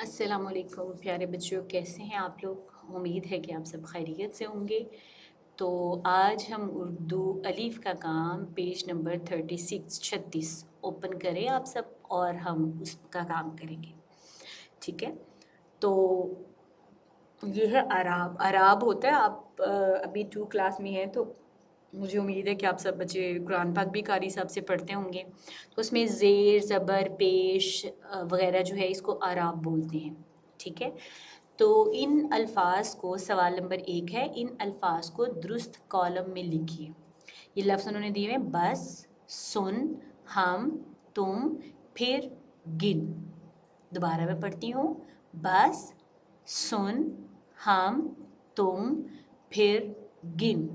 अस्सलाम वालेकुम प्यारे बच्चों, कैसे हैं आप लोग? उम्मीद है कि आप सब खैरियत से होंगे। तो आज हम उर्दू अलीफ़ का काम पेज नंबर 36 ओपन करें आप सब, और हम उसका काम करेंगे। ठीक है, तो ये है अराब। अराब होता है, आप अभी 2 क्लास में हैं, तो मुझे उम्मीद है कि आप सब बच्चे कुरान पाक भी कारी साहब से पढ़ते होंगे। तो उसमें ज़ेर, ज़बर, पेश वग़ैरह जो है इसको अराब बोलते हैं। ठीक है, तो इन अल्फाज को, सवाल नंबर 1 है, इन अल्फाज को दुरुस्त कॉलम में लिखिए। ये लफ्ज़ उन्होंने दिए हैं, बस, सुन, हम, तुम, फिर, गिन। दोबारा मैं पढ़ती हूँ, बस, सुन, हम, तुम, फिर, गिन।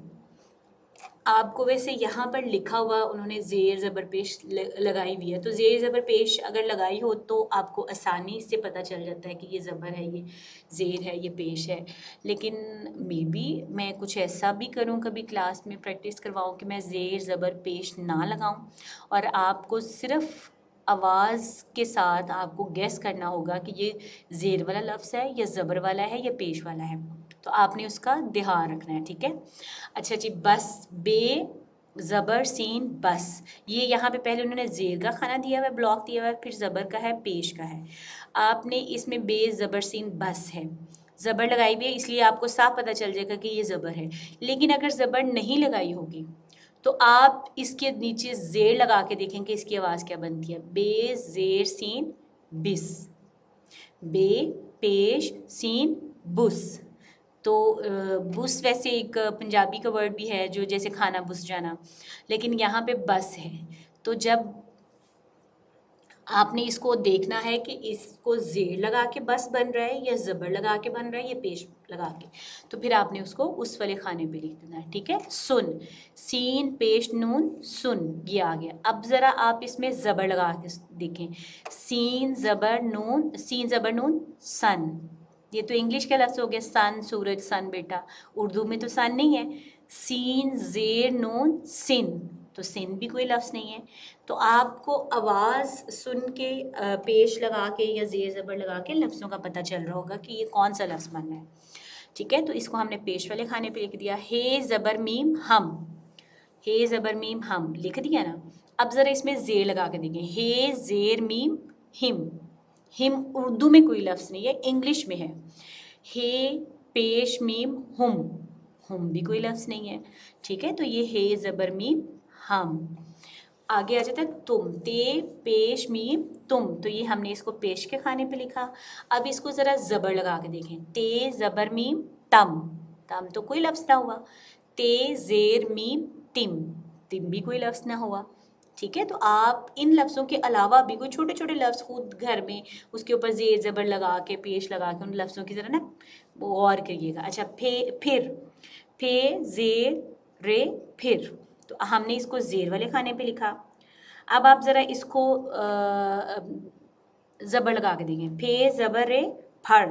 आपको वैसे यहाँ पर लिखा हुआ उन्होंने ज़ेर ज़बर पेश लगाई हुई है, तो ज़ेर ज़बर पेश अगर लगाई हो तो आपको आसानी से पता चल जाता है कि ये ज़बर है, ये ज़ेर है, ये पेश है। लेकिन मे बी मैं कुछ ऐसा भी करूँ, कभी क्लास में प्रैक्टिस करवाऊँ कि मैं ज़ेर ज़बर पेश ना लगाऊँ, और आपको सिर्फ़ आवाज़ के साथ आपको गेस करना होगा कि ये ज़ेर वाला लफ्ज़ है या ज़बर वाला है या पेश वाला है। तो आपने उसका ध्यान रखना है, ठीक है। अच्छा जी, बस, बे ज़बर सीन बस, ये यहाँ पे पहले उन्होंने ज़ेर का खाना दिया हुआ है, ब्लॉक दिया हुआ है, फिर ज़बर का है, पेश का है। आपने इसमें बे ज़बर सीन बस है, ज़बर लगाई हुई है, इसलिए आपको साफ पता चल जाएगा कि ये ज़बर है। लेकिन अगर ज़बर नहीं लगाई होगी तो आप इसके नीचे ज़ेर लगा के देखेंगे इसकी आवाज़ क्या बनती है। बे ज़ेर सीन बिस, बे पेश सीन बुस। तो बुस वैसे एक पंजाबी का वर्ड भी है, जो जैसे खाना बुस जाना, लेकिन यहाँ पे बस है। तो जब आपने इसको देखना है कि इसको ज़ेर लगा के बस बन रहा है या ज़बर लगा के बन रहा है या पेश लगा के, तो फिर आपने उसको उस वाले खाने पे लिख देना है, ठीक है। सुन, सीन पेश नून सुन, ये आ गया। अब ज़रा आप इसमें ज़बर लगा के देखें, सीन ज़बर नून, सीन ज़बर नून सन। ये तो इंग्लिश का लफ्ज़ हो गया, सन सूरज, सन बेटा। उर्दू में तो सन नहीं है। सीन ज़ेर नून सिन, तो सिन भी कोई लफ्ज़ नहीं है। तो आपको आवाज़ सुन के पेश लगा के या ज़ेर ज़बर लगा के लफ्ज़ों का पता चल रहा होगा कि ये कौन सा लफ्ज़ बनना है, ठीक है। तो इसको हमने पेश वाले खाने पे लिख दिया। हे ज़बर मीम हम, हे ज़बर मीम हम लिख दिया ना। अब ज़रा इसमें ज़ेर लगा के देखें, हे ज़ेर मीम हिम। हिम उर्दू में कोई लफ्ज़ नहीं है, इंग्लिश में है। हे पेश मीम हम भी कोई लफ्ज़ नहीं है, ठीक है। तो ये हे ज़बर मीम हम। आगे आ जाता है तुम, ते पेश मीम तुम, तो ये हमने इसको पेश के खाने पे लिखा। अब इसको ज़रा ज़बर लगा के देखें, ते ज़बर मीम तम, तम तो कोई लफ्ज़ ना हुआ। ते ज़ेर मीम तिम, तिम भी कोई लफ्ज़ ना हुआ, ठीक है। तो आप इन लफ्ज़ों के अलावा भी कोई छोटे छोटे लफ्ज़ खुद घर में उसके ऊपर ज़ेर ज़बर लगा के, पेश लगा के, उन लफ्ज़ों की ज़रा ना गौर करिएगा। अच्छा, फिर, फे ज़ेर रे फिर, तो हमने इसको ज़ेर वाले खाने पे लिखा। अब आप ज़रा इसको ज़बर लगा के देखें, फे ज़बर रे फड़।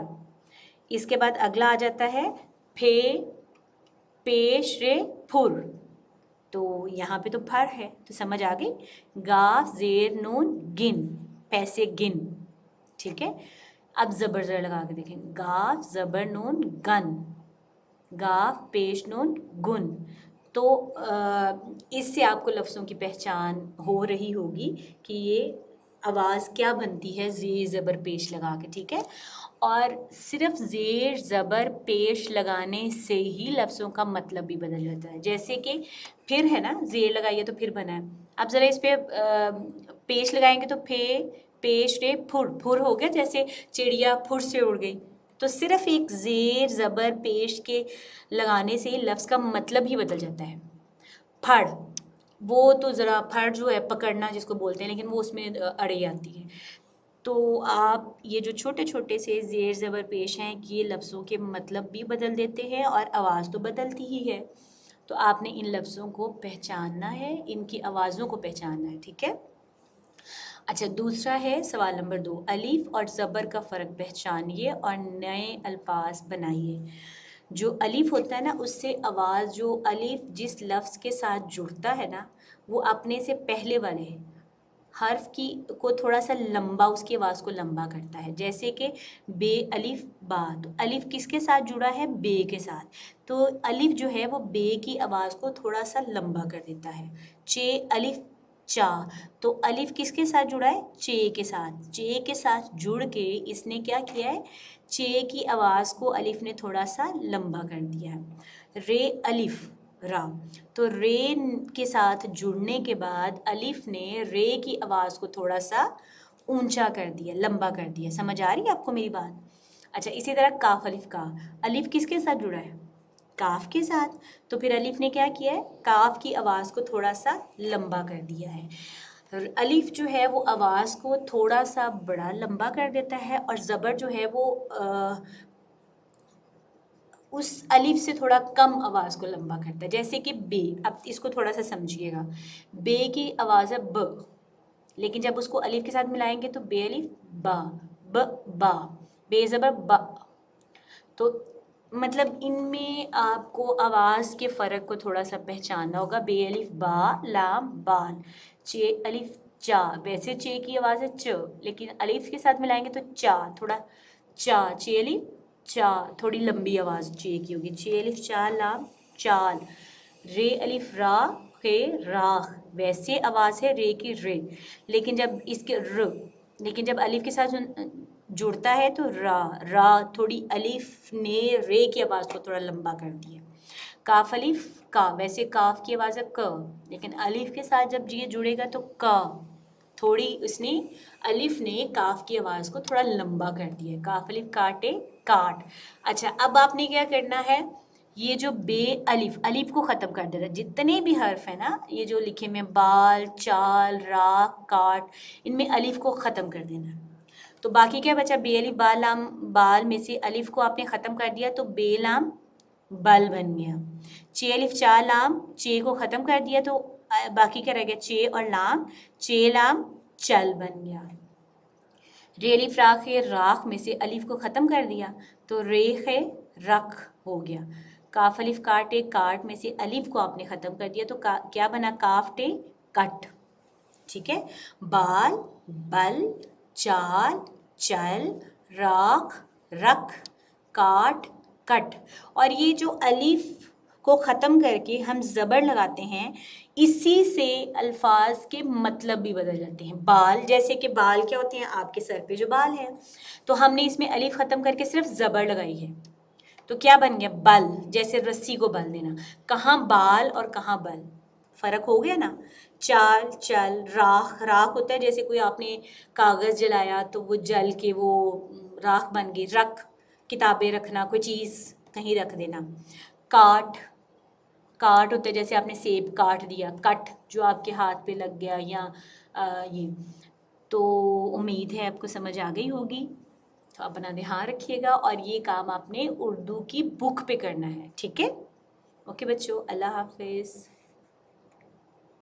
इसके बाद अगला आ जाता है फे पेश रे फुर, तो यहाँ पे तो फर है, तो समझ आ गई। गाफ ज़ेर नून गिन, पैसे गिन, ठीक है। अब ज़बर ज़रा लगा के देखें, गाफ ज़बर नून गन, गाफ पेश नून गुन। तो इससे आपको लफ्ज़ों की पहचान हो रही होगी कि ये आवाज़ क्या बनती है ज़ेर ज़बर पेश लगा के, ठीक है। और सिर्फ ज़ेर ज़बर पेश लगाने से ही लफ्ज़ों का मतलब भी बदल जाता है। जैसे कि फिर है ना, ज़ेर लगाइए तो फिर बना है। अब ज़रा इस पे पेश लगाएंगे तो फे पेश रे फुर, फुर हो गया, जैसे चिड़िया फुर से उड़ गई। तो सिर्फ एक ज़ेर ज़बर पेश के लगाने से ही लफ्ज़ का मतलब ही बदल जाता है। फड़, वो तो ज़रा फड़ जो है पकड़ना जिसको बोलते हैं, लेकिन वो उसमें अड़े आती है। तो आप ये जो छोटे छोटे से ज़ेर ज़बर पेश हैं, ये लफ्ज़ों के मतलब भी बदल देते हैं और आवाज़ तो बदलती ही है। तो आपने इन लफ्ज़ों को पहचानना है, इनकी आवाज़ों को पहचानना है, ठीक है। अच्छा, दूसरा है सवाल नंबर 2, अलीफ और ज़बर का फ़र्क पहचानिए और नए अल्फाज बनाइए। जो अलीफ होता है ना, उससे आवाज़, जो अलीफ जिस लफ्ज़ के साथ जुड़ता है ना, वो अपने से पहले वाले हर्फ की को थोड़ा सा लंबा, उसकी आवाज़ को लंबा करता है। जैसे कि बे अलिफ बा, तो अलिफ किसके साथ जुड़ा है? बे के साथ। तो अलिफ जो है वो बे की आवाज़ को थोड़ा सा लंबा कर देता है। चे अलिफ चा, तो अलिफ किसके साथ जुड़ा है? चे के साथ। चे के साथ जुड़ के इसने क्या किया है? चे की आवाज़ को अलिफ ने थोड़ा सा लंबा कर दिया है। रे अलिफ रा, तो रे के साथ जुड़ने के बाद अलिफ ने रे की आवाज़ को थोड़ा सा ऊंचा कर दिया, लंबा कर दिया। समझ आ रही है आपको मेरी बात? अच्छा, इसी तरह काफ अलिफ का, अलिफ किसके साथ जुड़ा है? काफ के साथ। तो फिर अलिफ ने क्या किया है? काफ की आवाज़ को थोड़ा सा लंबा कर दिया है। अलिफ जो है वो आवाज़ को थोड़ा सा बड़ा लंबा कर देता है, और ज़बर जो है वो उस अलिफ से थोड़ा कम आवाज़ को लंबा करता है। जैसे कि बे, अब इसको थोड़ा सा समझिएगा। बे की आवाज़ है ब, लेकिन जब उसको अलिफ के साथ मिलाएंगे तो बे अलिफ बा, ब बा, बे ज़बर बा। तो मतलब इनमें आपको आवाज़ के फ़र्क को थोड़ा सा पहचानना होगा। बे अलिफ बा लाम बाल, चे अलिफ चा, वैसे चे की आवाज़ है च, लेकिन अलिफ के साथ मिलाएंगे तो चा, थोड़ा चा, चे अलिफ चा, थोड़ी लंबी आवाज़ चे की होगी। चे अलिफ चा लाम चाल, रे अलिफ रा खे राख, वैसे आवाज़ है रे की रे, लेकिन जब इसके र, लेकिन जब अलिफ के साथ जुड़ता है तो रा रा, थोड़ी अलिफ ने रे की आवाज़ को थोड़ा लंबा कर दिया। काफ अलिफ का, वैसे काफ की आवाज़ है क, लेकिन अलिफ के साथ जब ये जुड़ेगा तो का, थोड़ी उसने अलिफ ने काफ की आवाज़ को थोड़ा लंबा कर दिया। काफ अलिफ काटे काट। अच्छा, अब आपने क्या करना है? ये जो बे अलिफ, अलिफ को ख़त्म कर देना। जितने भी हर्फ है ना ये जो लिखे में बाल चाल राख काट, इनमें अलिफ को ख़त्म कर देना। तो बाकी क्या बचा? बे अलिफ बा लाम बाल में से अलिफ को आपने ख़त्म कर दिया तो बे लाम बल बन गया। चे अलिफ चा लाम, चे को ख़त्म कर दिया तो बाकी क्या रह गया? चे और लाम, चे लाम चल बन गया। रे अलिफ राख है, राख में से अलिफ को ख़त्म कर दिया तो रेख है रख हो गया। काफ अलिफ काटे, काट में से अलिफ को आपने ख़त्म कर दिया तो क्या बना? काफटे कट। ठीक है, बाल बल चाल चल राख रख काट कट। और ये जो अलिफ को ख़त्म करके हम ज़बर लगाते हैं, इसी से अल्फाज के मतलब भी बदल जाते हैं। बाल, जैसे कि बाल क्या होते हैं? आपके सर पे जो बाल हैं, तो हमने इसमें अलिफ ख़त्म करके सिर्फ ज़बर लगाई है तो क्या बन गया? बल, जैसे रस्सी को बल देना। कहाँ बाल और कहाँ बल, फ़र्क हो गया ना। चाल चल राख, राख होता है जैसे कोई आपने कागज़ जलाया तो वो जल के वो राख बन गई। रख, किताबें रखना, कोई चीज़ कहीं रख देना। काट, काट होता है जैसे आपने सेब काट दिया। कट, जो आपके हाथ पे लग गया, या ये। तो उम्मीद है आपको समझ आ गई होगी। तो अपना ध्यान रखिएगा, और ये काम आपने उर्दू की बुक पे करना है। ठीक है? ओके बच्चों, अल्लाह हाफिज़।